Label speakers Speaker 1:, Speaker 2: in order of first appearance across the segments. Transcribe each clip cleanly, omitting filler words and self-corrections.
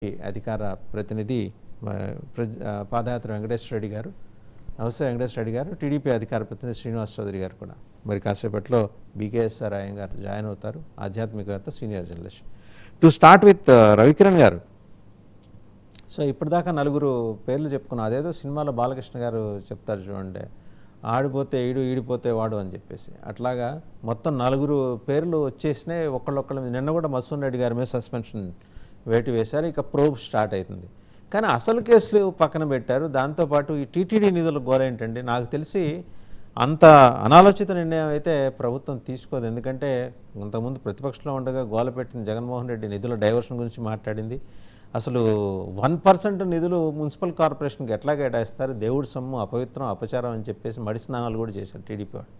Speaker 1: అధికార ప్రతినిధి పాదయాత్ర వెంకటేశ్వర రెడ్డి గారు. నమస్తే వెంకటేశ్వర రెడ్డి గారు. టీడీపీ అధికార ప్రతినిధి శ్రీనివాస్ చౌదరి గారు కూడా మరి కాసేపట్లో బీకేఎస్ఆర్ అయ్యంగారు జాయిన్ అవుతారు, ఆధ్యాత్మికవేత్త, senior journalist. To start with Ravikiran గారు. సో ఇప్పటిదాకా నలుగురు పేర్లు చెప్పుకున్నాం. అదేదో సినిమాలో బాలకృష్ణ గారు చెప్తారు చూడండి, ఆడిపోతే ఈడు ఈడిపోతే వాడు అని చెప్పేసి, అట్లాగా మొత్తం నలుగురు పేర్లు వచ్చేసినాయి ఒకళ్ళొక్కళ్ళ మీద. నిన్న కూడా మసూన్ రెడ్డి గారి మీద సస్పెన్షన్ వేటు వేశారు. ఇక ప్రోబ్ స్టార్ట్ అవుతుంది. కానీ అసలు కేసులు పక్కన పెట్టారు. దాంతోపాటు ఈ టీటీడీ నిధుల గోల ఏంటండి? నాకు తెలిసి అంత అనాలోచిత నిర్ణయం అయితే ప్రభుత్వం తీసుకోదు. ఎందుకంటే అంతకుముందు ప్రతిపక్షంలో ఉండగా గోల పెట్టిన జగన్మోహన్ రెడ్డి నిధుల డైవర్షన్ గురించి మాట్లాడింది. అసలు 1% నిధులు మున్సిపల్ కార్పొరేషన్కి ఎట్లా కేటాయిస్తారు? దేవుడి సొమ్ము అపవిత్రం, అపచారం అని చెప్పేసి మడి స్నానాలు కూడా చేశారు టీడీపీ వాళ్ళు.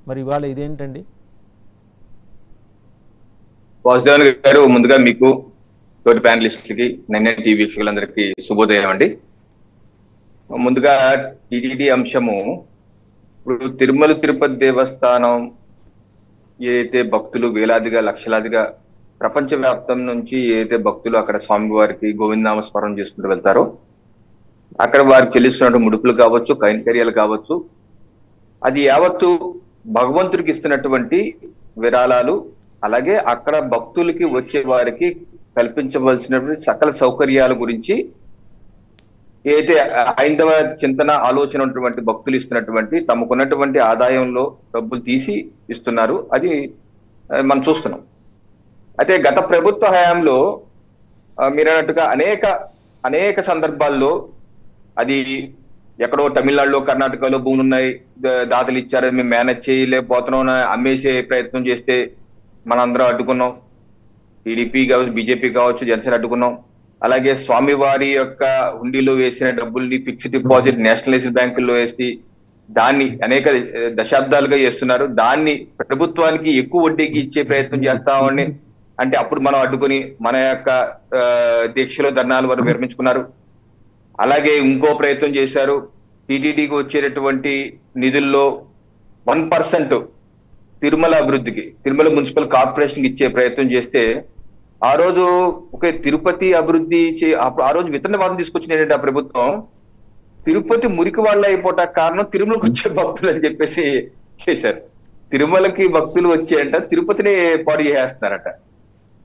Speaker 1: మరి ఇవాళ ఇదేంటండి?
Speaker 2: వాసుదేవన్ గారు, ముందుగా మీకు తోటి ప్యానలిస్టులకి, నిన్న టీవీ వీక్షకులందరికీ శుభోదయం అండి. ముందుగా టీటీడీ అంశము, ఇప్పుడు తిరుమల తిరుపతి దేవస్థానం ఏదైతే భక్తులు వేలాదిగా లక్షలాదిగా ప్రపంచవ్యాప్తం నుంచి ఏదైతే భక్తులు అక్కడ స్వామివారికి గోవిందనామ స్మరణ చేసుకుంటూ వెళ్తారో, అక్కడ వారికి చెల్లిస్తున్నటువంటి ముడుపులు కావచ్చు, కైంకర్యాలు కావచ్చు, అది యావత్తు భగవంతుడికి ఇస్తున్నటువంటి విరాళాలు. అలాగే అక్కడ భక్తులకి వచ్చే వారికి కల్పించవలసినటువంటి సకల సౌకర్యాల గురించి ఏదైతే హైందవ చింతన ఆలోచన ఉన్నటువంటి భక్తులు ఇస్తున్నటువంటి తమకున్నటువంటి ఆదాయంలో డబ్బులు తీసి ఇస్తున్నారు. అది మనం చూస్తున్నాం. అయితే గత ప్రభుత్వ హయాంలో మీరు అన్నట్టుగా అనేక సందర్భాల్లో అది ఎక్కడో తమిళనాడులో, కర్ణాటకలో భూములు ఉన్నాయి, దాతలు ఇచ్చారు, మేము మేనేజ్ చేయలేకపోతున్నాం, అమ్మేసే ప్రయత్నం చేస్తే మనందరం అడ్డుకున్నాం. టీడీపీ కావచ్చు, బీజేపీ కావచ్చు, జనసేన అడ్డుకున్నాం. అలాగే స్వామివారి యొక్క హుండీలో వేసిన డబ్బుల్ని ఫిక్స్డ్ డిపాజిట్ నేషనలైజ్డ్ బ్యాంకుల్లో వేసి దాన్ని అనేక దశాబ్దాలుగా చేస్తున్నారు. దాన్ని ప్రభుత్వానికి ఎక్కువ వడ్డీకి ఇచ్చే ప్రయత్నం చేస్తామని అంటే అప్పుడు మనం అడ్డుకుని మన యొక్క దీక్షలో ధర్నాల వరకు విరమించుకున్నారు. అలాగే ఇంకో ప్రయత్నం చేశారు. టీటీడీకి వచ్చేటటువంటి నిధుల్లో 1% తిరుమల అభివృద్ధికి, తిరుమల మున్సిపల్ కార్పొరేషన్ ఇచ్చే ప్రయత్నం చేస్తే, ఆ రోజు ఒకే తిరుపతి అభివృద్ధి ఆ రోజు విత్తనవాదం తీసుకొచ్చింది ఏంటంటే ఆ ప్రభుత్వం, తిరుపతి మురికి వాళ్ళ అయిపోవటం కారణం తిరుమలకు వచ్చే భక్తులు అని చెప్పేసి చేశారు. తిరుమలకి భక్తులు వచ్చేయంట తిరుపతిని పాడు చేసేస్తున్నారట.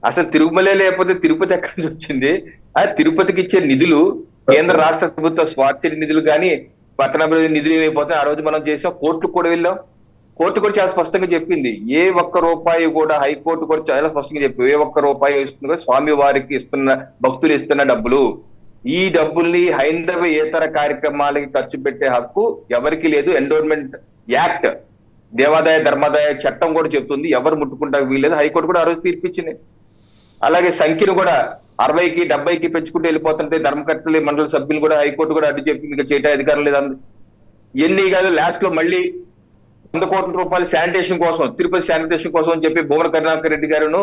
Speaker 2: అసలు తిరుమలే లేకపోతే తిరుపతి ఎక్కడి నుంచి వచ్చింది? ఆ తిరుపతికి ఇచ్చే నిధులు కేంద్ర రాష్ట్ర ప్రభుత్వ స్వార్థ నిధులు కానీ పట్టణాభివృద్ధి నిధులు ఏమైపోతే ఆ రోజు మనం చేసాం. కోర్టుకు కూడా వెళ్ళాం. కోర్టు కూడా చాలా స్పష్టంగా చెప్పింది, ఏ ఒక్క రూపాయి కూడా, హైకోర్టు కూడా చాలా స్పష్టంగా చెప్పింది, ఏ ఒక్క రూపాయి ఇస్తున్నా స్వామి వారికి ఇస్తున్న భక్తులు ఇస్తున్న డబ్బులు, ఈ డబ్బుల్ని హైందవేతర కార్యక్రమాలకి ఖర్చు పెట్టే హక్కు ఎవరికి లేదు. ఎండోర్మెంట్ యాక్ట్, దేవాదాయ ధర్మాదాయ చట్టం కూడా చెప్తుంది, ఎవరు ముట్టుకుంటా వీల్లేదు. హైకోర్టు కూడా ఆ రోజు తీర్పిచ్చింది. అలాగే సంఖ్యను కూడా 60కి 70కి పెంచుకుంటూ వెళ్ళిపోతుంటే ధర్మకర్తలు, మండల సభ్యులు కూడా హైకోర్టు కూడా అడ్డు చెప్పి మీకు చేయటం అధికారం లేదండి. ఎన్ని కాదు, లాస్ట్ లో మళ్ళీ 100 కోట్ల రూపాయలు శానిటేషన్ కోసం, తిరుపతి శానిటేషన్ కోసం అని చెప్పి భువన కరుణాకర్ రెడ్డి గారును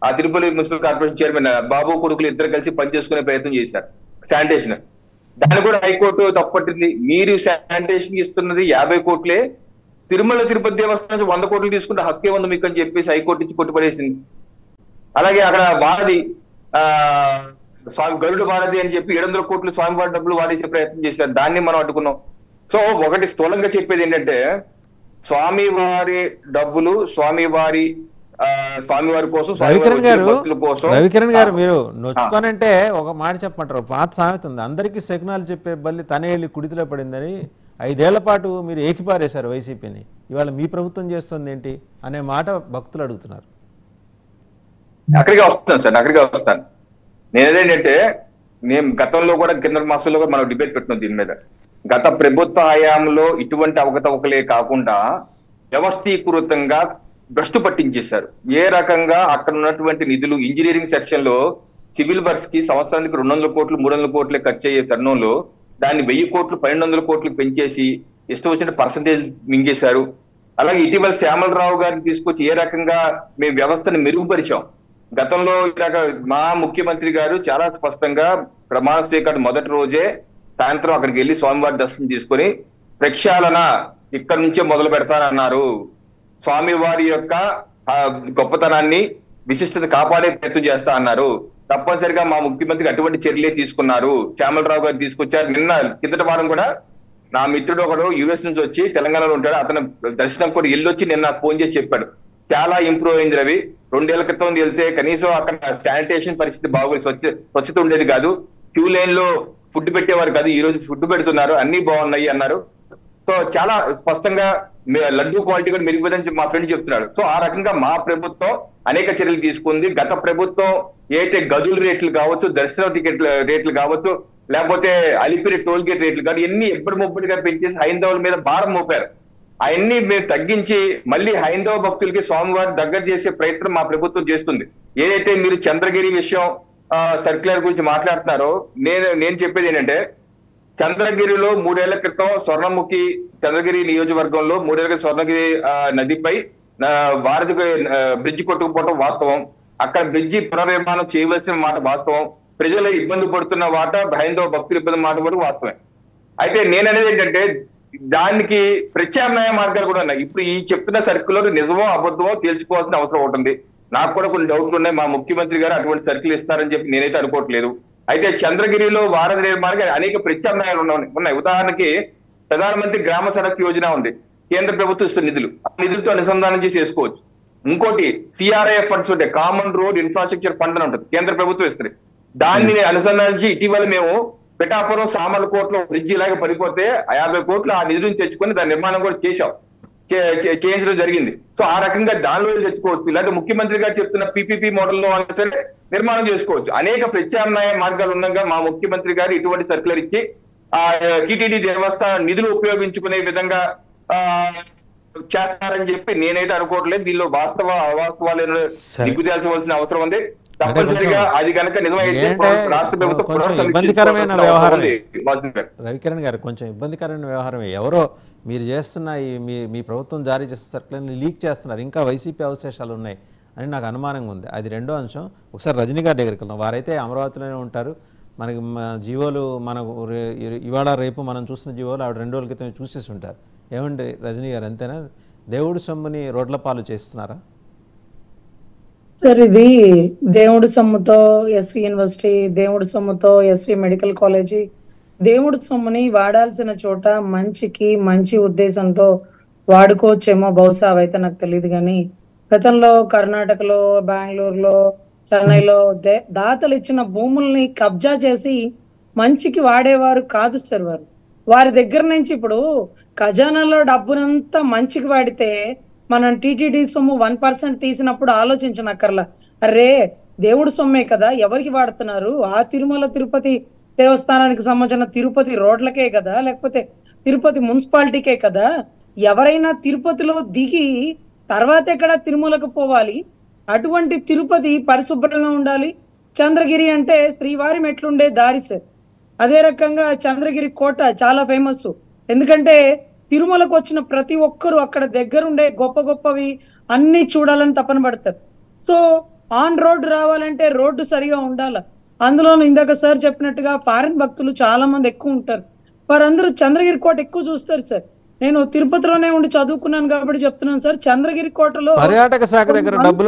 Speaker 2: ఆ తిరుపతి మున్సిపల్ కార్పొరేషన్ చైర్మన్ బాబు కొడుకులు ఇద్దరు కలిసి పనిచేసుకునే ప్రయత్నం చేశారు శానిటేషన్. దాన్ని కూడా హైకోర్టు తప్పట్టింది. మీరు శానిటేషన్ ఇస్తున్నది 50 కోట్లే, తిరుమల తిరుపతి దేవస్థానం 100 కోట్లు తీసుకుంటే హక్కే ఉంది మీకు అని చెప్పేసి హైకోర్టు ఇచ్చి కొట్టుపడేసింది. అలాగే అక్కడ వారధి స్వామి గరుడు వారధి అని చెప్పి 700 కోట్లు స్వామివారి డబ్బులు వాడేసే ప్రయత్నం చేశారు. దాన్ని మనం అడ్డుకున్నాం. సో ఒకటి స్థూలంగా చెప్పేది ఏంటంటే, స్వామివారి డబ్బులు స్వామివారి కోసం,
Speaker 1: రవికిరణ్ గారు మీరు నొచ్చుకోనంటే ఒక మాట చెప్పమంటారు. పాత సామెత ఉంది, అందరికీ శకునాలు చెప్పే బల్లి తనే వెళ్ళి కుడితిలో పడిందని. 5 ఏళ్ల పాటు మీరు ఏకిపారేశారు వైసీపీని. ఇవాళ మీ ప్రభుత్వం చేస్తుంది ఏంటి అనే మాట భక్తులు అడుగుతున్నారు.
Speaker 2: అక్కడికే వస్తాను సార్, అక్కడికే వస్తాను. నేనేంటంటే, మేము గతంలో కూడా కింద మాసంలో కూడా మనం డిబేట్ పెట్టినాం దీని మీద. గత ప్రభుత్వ హయాంలో ఇటువంటి అవకతవకలే కాకుండా వ్యవస్థీకృతంగా భ్రష్టు పట్టించేశారు. ఏ రకంగా అక్కడ ఉన్నటువంటి నిధులు ఇంజనీరింగ్ సెక్షన్ లో సివిల్ వర్క్స్ కి సంవత్సరానికి 200 కోట్లు 300 కోట్లే ఖర్చు అయ్యే తరుణంలో దాన్ని 1000 కోట్లు 1200 కోట్లు పెంచేసి ఇష్టం వచ్చిన పర్సంటేజ్ మింగేశారు. అలాగే ఇటీవల శ్యామలరావు గారిని తీసుకొచ్చి ఏ రకంగా మేము వ్యవస్థను మెరుగుపరిచాం. గతంలో మా ముఖ్యమంత్రి గారు చాలా స్పష్టంగా ప్రమాణ స్వీకారం మొదటి రోజే సాయంత్రం అక్కడికి వెళ్ళి స్వామివారి దర్శనం తీసుకొని ప్రక్షాళన ఇక్కడి నుంచే మొదలు పెడతానన్నారు. స్వామివారి యొక్క గొప్పతనాన్ని, విశిష్టత కాపాడే ప్రయత్నం చేస్తా అన్నారు. తప్పనిసరిగా మా ముఖ్యమంత్రి అటువంటి చర్యలే తీసుకున్నారు. శ్యామలరావు గారు తీసుకొచ్చారు. నిన్న కిందటి వారం కూడా నా మిత్రుడు ఒకడు యుఎస్ నుంచి వచ్చి తెలంగాణలో ఉంటాడు, అతను దర్శనం కూడా వెళ్ళొచ్చి నిన్న ఫోన్ చేసి చెప్పాడు, చాలా ఇంప్రూవ్ అయింది రవి. 2 ఏళ్ల క్రితం వెళ్తే కనీసం అక్కడ శానిటేషన్ పరిస్థితి బాగోదు, స్వచ్ఛత ఉండేది కాదు, క్యూ లైన్ లో ఫుడ్ పెట్టేవారు కాదు, ఈ రోజు ఫుడ్ పెడుతున్నారు, అన్ని బాగున్నాయి అన్నారు. సో చాలా స్పష్టంగా లడ్డూ క్వాలిటీ కూడా మెరుగుపోదని మా ఫ్రెండ్ చెప్తున్నాడు. సో ఆ రకంగా మా ప్రభుత్వం అనేక చర్యలు తీసుకుంది. గత ప్రభుత్వం ఏదైతే గదుల రేట్లు కావచ్చు, దర్శనం టికెట్ల రేట్లు కావచ్చు, లేకపోతే అలిపిరి టోల్ గేట్ రేట్లు కానీ ఎన్ని ఎప్పటి ముప్పటిగా పెంచేసి హైందవుల మీద భారం మోపారు. అవన్నీ మేము తగ్గించి మళ్ళీ హైందవ భక్తులకి స్వామివారి దగ్గర చేసే ప్రయత్నం మా ప్రభుత్వం చేస్తుంది. ఏదైతే మీరు చంద్రగిరి విషయం సర్క్యులర్ గురించి మాట్లాడుతున్నారో, నేను చెప్పేది ఏంటంటే, చంద్రగిరిలో 3 ఏళ్ల క్రితం స్వర్ణముఖి చంద్రగిరి నియోజకవర్గంలో 3 ఏళ్ల స్వర్ణగిరి నదిపై భారత బ్రిడ్జి కొట్టుకుపోవడం వాస్తవం. అక్కడ బ్రిడ్జి పునర్నిర్మాణం చేయవలసిన మాట వాస్తవం. ప్రజలు ఇబ్బంది పడుతున్న మాట, హైందవ భక్తులు ఇబ్బంది మాట కూడా వాస్తవమే. అయితే నేననేది ఏంటంటే, దానికి ప్రత్యామ్నాయ మార్గాలు కూడా ఉన్నాయి. ఇప్పుడు ఈ చెప్తున్న సర్క్యులర్ నిజమో అబద్ధమో తేల్చుకోవాల్సిన అవసరం ఉంటుంది. నాకు కూడా కొన్ని డౌట్లు ఉన్నాయి. మా ముఖ్యమంత్రి గారు అటువంటి సర్కిల్ ఇస్తారని చెప్పి నేనైతే అనుకోవట్లేదు. అయితే చంద్రగిరిలో వారధి నిర్మాణానికి అనేక ప్రత్యామ్నాయాలు ఉన్నాయి. ఉదాహరణకి ప్రధానమంత్రి గ్రామ సడక్ యోజన ఉంది, కేంద్ర ప్రభుత్వం ఇస్తున్న నిధులు, ఆ నిధులతో అనుసంధానం చేసి చేసుకోవచ్చు. ఇంకోటి సిఆర్ఐఎఫ్ ఫండ్స్ ఉంటాయి, కామన్ రోడ్ ఇన్ఫ్రాస్ట్రక్చర్ ఫండ్ అని ఉంటుంది, కేంద్ర ప్రభుత్వం ఇస్తుంది. దాన్ని అనుసంధానించి ఇటీవల మేము పిఠాపురం సామర్లకోటలో బ్రిడ్జి లాగా పడిపోతే 50 కోట్లు ఆ నిధులను తెచ్చుకొని దాని నిర్మాణం కూడా చేయించడం జరిగింది. సో ఆ రకంగా దానిలో తెచ్చుకోవచ్చు. ఇలాంటి ముఖ్యమంత్రి గారు చెప్తున్న పీపీపీ మోడల్లో అయినా సరే నిర్మాణం చేసుకోవచ్చు. అనేక ప్రత్యామ్నాయ మార్గాలు ఉండగా మా ముఖ్యమంత్రి గారు ఇటువంటి సర్క్యులర్ ఇచ్చి ఆ టిటిడి దేవస్థాన నిధులు ఉపయోగించుకునే విధంగా చేస్తారని చెప్పి నేనైతే అనుకోవట్లేదు. దీనిలో వాస్తవ అవాస్తవాలు దిగ్గుదేల్చవలసిన అవసరం ఉంది. తప్పనిసరిగా అది కనుక నిజమైతే రాష్ట్ర ప్రభుత్వం
Speaker 1: ఇబ్బందికరమైన వ్యవహారం. రవికిరణ్ గారు, కొంచెం ఇబ్బందికరమైన వ్యవహారమే. ఎవరో మీరు చేస్తున్న మీ ప్రభుత్వం జారీ చేస్తున్న సర్కులర్ని లీక్ చేస్తున్నారు, ఇంకా వైసీపీ అవశేషాలు ఉన్నాయి అని నాకు అనుమానంగా ఉంది. అది రెండో అంశం. ఒకసారి రజనీ గారి దగ్గరికి వెళ్దాం. వారైతే అమరావతిలోనే ఉంటారు. మనకి జీవోలు మనకు ఇవాళ రేపు మనం చూసిన జీవోలు ఆవిడ 2 రోజుల క్రితం చూసేసి ఉంటారు. ఏమండి రజనీ గారు, అంతేనా? దేవుడి సొమ్ముని రోడ్ల పాలు చేస్తున్నారా?
Speaker 3: సార్, ఇది దేవుడి సొమ్ముతో ఎస్వి యూనివర్సిటీ, దేవుడి సొమ్ముతో ఎస్వి మెడికల్ కాలేజీ, దేవుడి సొమ్ముని వాడాల్సిన చోట మంచి ఉద్దేశంతో వాడుకోవచ్చేమో, బహుశా అవైతే నాకు తెలియదు. కానీ గతంలో కర్ణాటకలో, బెంగళూరులో, చెన్నైలో దాతలు ఇచ్చిన భూముల్ని కబ్జా చేసి మంచికి వాడేవారు కాదు సార్. వారి దగ్గర నుంచి ఇప్పుడు ఖజానాలో డబ్బునంతా మంచికి వాడితే మనం టీటీడీ సొమ్ము 1% తీసినప్పుడు ఆలోచించనక్కర్లా, అరే దేవుడి సొమ్మే కదా, ఎవరికి వాడుతున్నారు? ఆ తిరుమల తిరుపతి దేవస్థానానికి సంబంధించిన తిరుపతి రోడ్లకే కదా, లేకపోతే తిరుపతి మున్సిపాలిటీకే కదా. ఎవరైనా తిరుపతిలో దిగి తర్వాత ఎక్కడ తిరుమలకు పోవాలి? అటువంటి తిరుపతి పరిశుభ్రంగా ఉండాలి. చంద్రగిరి అంటే శ్రీవారి మెట్లుండే దారి సార్. అదే రకంగా చంద్రగిరి కోట చాలా ఫేమస్. ఎందుకంటే తిరుమలకు వచ్చిన ప్రతి ఒక్కరు అక్కడ దగ్గరుండే గొప్పవి అన్ని చూడాలని తపన పడతారు. సో ఆన్ రోడ్ రావాలంటే రోడ్డు సరిగా ఉండాలి. అందులోనూ ఇందాక సార్ చెప్పినట్టుగా ఫారిన్ భక్తులు చాలా మంది ఎక్కువ ఉంటారు. వారందరూ చంద్రగిరి కోట ఎక్కువ చూస్తారు సార్. నేను తిరుపతిలోనే ఉండి చదువుకున్నాను కాబట్టి చెప్తున్నాను సార్. చంద్రగిరి కోటలో
Speaker 1: పర్యాటక శాఖ దగ్గర డబ్బులు